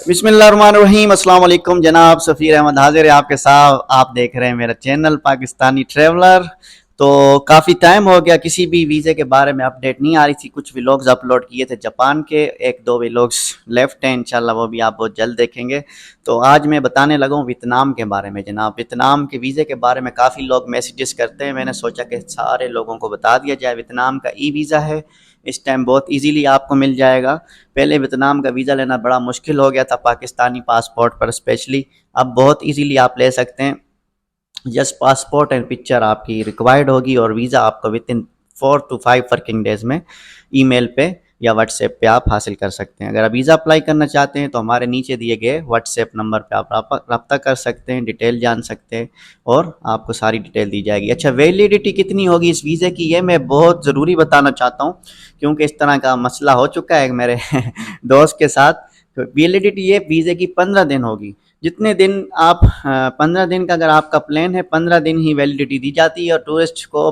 बिस्मिल्लाहिर्रहमानिर्रहीम। अस्सलाम वालेकुम जनाब, सफ़ीर अहमद हाजिर है आपके साथ। आप देख रहे हैं मेरा चैनल पाकिस्तानी ट्रैवलर। तो काफ़ी टाइम हो गया, किसी भी वीज़े के बारे में अपडेट नहीं आ रही थी। कुछ व्लॉग्स अपलोड किए थे जापान के, एक दो व्लॉग्स लेफ्ट हैं, इंशाल्लाह वो भी आप बहुत जल्द देखेंगे। तो आज मैं बताने लगा हूँ वियतनाम के बारे में। जनाब, वियतनाम के वीज़े के बारे में काफ़ी लोग मैसेजेस करते हैं, मैंने सोचा कि सारे लोगों को बता दिया जाए। वियतनाम का ई वीज़ा है, इस टाइम बहुत ईजीली आपको मिल जाएगा। पहले वियतनाम का वीज़ा लेना बड़ा मुश्किल हो गया था पाकिस्तानी पासपोर्ट पर स्पेशली, अब बहुत इजीली आप ले सकते हैं। जस्ट पासपोर्ट एंड पिक्चर आपकी रिक्वायर्ड होगी और वीज़ा आपको with in 4 to 5 working days में ईमेल पे या व्हाट्सएप पे आप हासिल कर सकते हैं। अगर आप वीज़ा अप्लाई करना चाहते हैं तो हमारे नीचे दिए गए व्हाट्सएप नंबर पे आप रब्ता कर सकते हैं, डिटेल जान सकते हैं और आपको सारी डिटेल दी जाएगी। अच्छा, वैलिडिटी कितनी होगी इस वीज़े की, ये मैं बहुत ज़रूरी बताना चाहता हूँ क्योंकि इस तरह का मसला हो चुका है मेरे दोस्त के साथ। तो वैलिडिटी ये वीज़े की 15 दिन होगी। जितने दिन आप 15 दिन का अगर आपका प्लान है, 15 दिन ही वैलिडिटी दी जाती है और टूरिस्ट को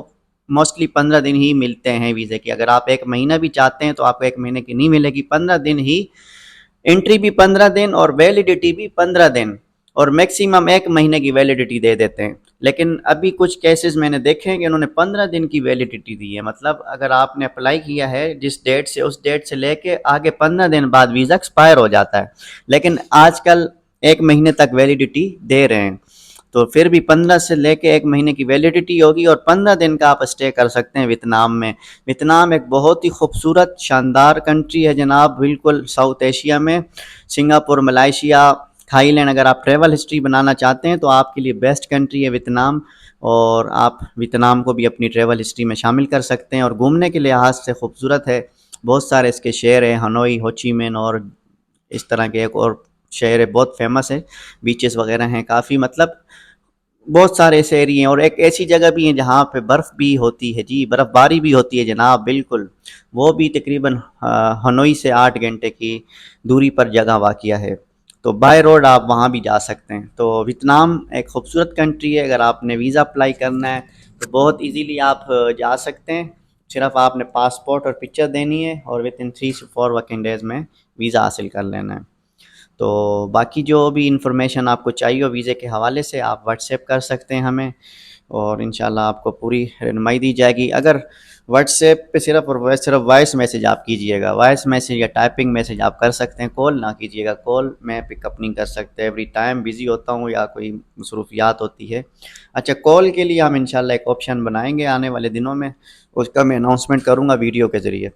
मोस्टली 15 दिन ही मिलते हैं वीज़े की। अगर आप 1 महीना भी चाहते हैं तो आपको 1 महीने की नहीं मिलेगी, 15 दिन ही। एंट्री भी 15 दिन और वैलिडिटी भी 15 दिन, और मैक्सिमम 1 महीने की वैलिडिटी दे देते हैं। लेकिन अभी कुछ केसेस मैंने देखे हैं कि उन्होंने 15 दिन की वैलिडिटी दी है। मतलब अगर आपने अप्लाई किया है जिस डेट से, उस डेट से लेके आगे 15 दिन बाद वीज़ा एक्सपायर हो जाता है, लेकिन आजकल 1 महीने तक वैलिडिटी दे रहे हैं। तो फिर भी 15 से लेके 1 महीने की वैलिडिटी होगी और 15 दिन का आप स्टे कर सकते हैं वियतनाम में। वियतनाम एक बहुत ही खूबसूरत शानदार कंट्री है जनाब, बिल्कुल साउथ एशिया में। सिंगापुर, मलेशिया, थाईलैंड, अगर आप ट्रैवल हिस्ट्री बनाना चाहते हैं तो आपके लिए बेस्ट कंट्री है वियतनाम, और आप वियतनाम को भी अपनी ट्रैवल हिस्ट्री में शामिल कर सकते हैं। और घूमने के लिहाज से खूबसूरत है, बहुत सारे इसके शहर हैं, हनोई, हो ची मिन्ह और इस तरह के एक और शहर है, बहुत फेमस है। बीचेस वगैरह हैं काफ़ी, मतलब बहुत सारे ऐसे एरिए हैं। और एक ऐसी जगह भी है जहाँ पे बर्फ़ भी होती है जी, बर्फ़बारी भी होती है जनाब, बिल्कुल। वो भी तकरीबन हनोई से 8 घंटे की दूरी पर जगह वाक़या है। तो बाय रोड आप वहाँ भी जा सकते हैं। तो वियतनाम एक खूबसूरत कंट्री है, अगर आपने वीज़ा अप्लाई करना है तो बहुत इजीली आप जा सकते हैं। सिर्फ आपने पासपोर्ट और पिक्चर देनी है और विद इन 3 से 4 वर्किंग डेज़ में वीज़ा हासिल कर लेना है। तो बाकी जो भी इंफॉर्मेशन आपको चाहिए हो वीज़े के हवाले से, आप व्हाट्सएप कर सकते हैं हमें और इंशाल्लाह आपको पूरी रहनुमाई दी जाएगी। अगर व्हाट्सएप पे सिर्फ वॉइस मैसेज आप कीजिएगा, वॉइस मैसेज या टाइपिंग मैसेज आप कर सकते हैं, कॉल ना कीजिएगा। कॉल मैं पिकअप नहीं कर सकते, एवरी टाइम बिज़ी होता हूँ या कोई मसरूफियात होती है। अच्छा, कॉल के लिए हम इंशाल्लाह एक ऑप्शन बनाएंगे आने वाले दिनों में, उसका मैं अनाउंसमेंट करूँगा वीडियो के ज़रिए।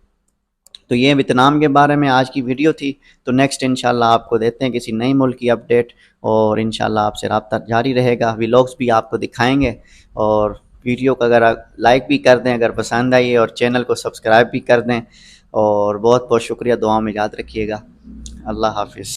तो ये वियतनाम के बारे में आज की वीडियो थी। तो नेक्स्ट इंशाल्लाह आपको देते हैं किसी नई मुल्क की अपडेट, और इंशाल्लाह आपसे रब्ता जारी रहेगा। व्लॉग्स भी आपको दिखाएंगे, और वीडियो को अगर आप लाइक भी कर दें अगर पसंद आई है, और चैनल को सब्सक्राइब भी कर दें। और बहुत बहुत शुक्रिया, दुआ में याद रखिएगा। अल्लाह हाफिज़।